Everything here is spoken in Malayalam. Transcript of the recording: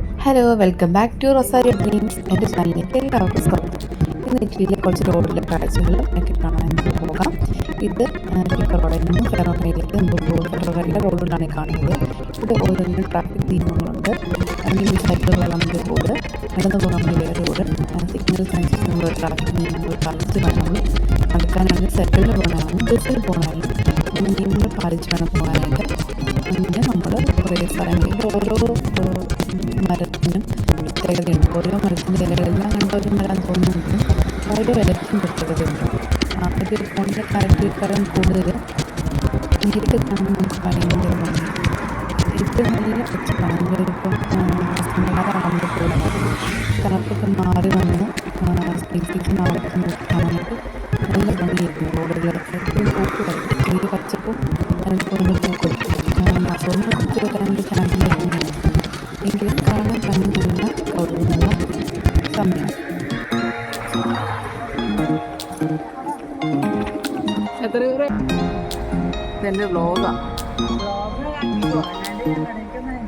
Hello welcome back to Rosario Dreams. എൻ്റെ ചാനലിലേക്ക് എല്ലാവർക്കും സ്വാഗതം. ഇന്ന് ഇറ്റലിയിലെ കുറച്ച് റോഡിലെ കാഴ്ചകളും ഒക്കെ കാണാൻ നമുക്ക് പോകാം. ഇത് കിക്കർ റോഡിൽ നിന്ന് ഫെറോണയിലേക്ക് നമുക്ക് പോകും. ഫെറോണയുടെ റോഡിലാണ് കാണുന്നത്. ഇത് ഓരോന്നിനും ട്രാഫിക് നിയമങ്ങളുണ്ട്. അല്ലെങ്കിൽ സൈക്കിളുകളാണെങ്കിൽ റോഡ്, നടന്നു പോകണമെങ്കിൽ വേറെ റോഡ്, സിഗ്നൽ സയൻസസ് നമ്മൾ ട്രാഫിക് നിയമങ്ങൾ പാലിച്ച് വേണം നമ്മൾ നടക്കാനാണെങ്കിൽ സൈക്കിളിൽ പോകണമെങ്കിൽ ബസ്സിൽ പോകണമെങ്കിൽ നിയമങ്ങൾ പാലിച്ച് വേണം പോകാനായിട്ട്. അങ്ങനെ നമ്മൾ കുറേ സ്ഥലങ്ങളിൽ ഓരോ മരത്തിനും പ്രത്യേകതയുണ്ട്. ഓരോ മരത്തിൻ്റെ ഇലകളെല്ലാം കണ്ടവരും വരാൻ തോന്നുന്നുണ്ട്. ഓരോ ഇലയ്ക്കും പ്രത്യേകതയുണ്ട്. ഒരു ഫോണിൻ്റെ കാഴ്ചക്കാരൻ കൂടുതൽ നേരിട്ട് കാണാൻ നമുക്ക് ഭയങ്കര ഭംഗി. ഇത് നല്ല പച്ചപ്പാണ്. ഇപ്പം മഴയാണെന്ന് പോകുന്നത് തണുപ്പൊക്കെ മാറി വന്ന് സ്പീസിക്ക് മാറുന്നത് കാണാനായിട്ട് നല്ല ഭംഗിയായിരുന്നു. റോഡുകളൊക്കെ എപ്പോഴും പൂക്കളായി ചെറിയ പച്ചപ്പും അതിന് പൂക്കളും അതൊന്നും കുറിച്ച് വരാനുള്ള ചാൻസിൽ എങ്കിലും കാണാൻ ഭംഗിയുള്ള കൗതുകമുള്ള സമയം. എത്ര ഇതെൻ്റെ വ്ലോഗാണ്.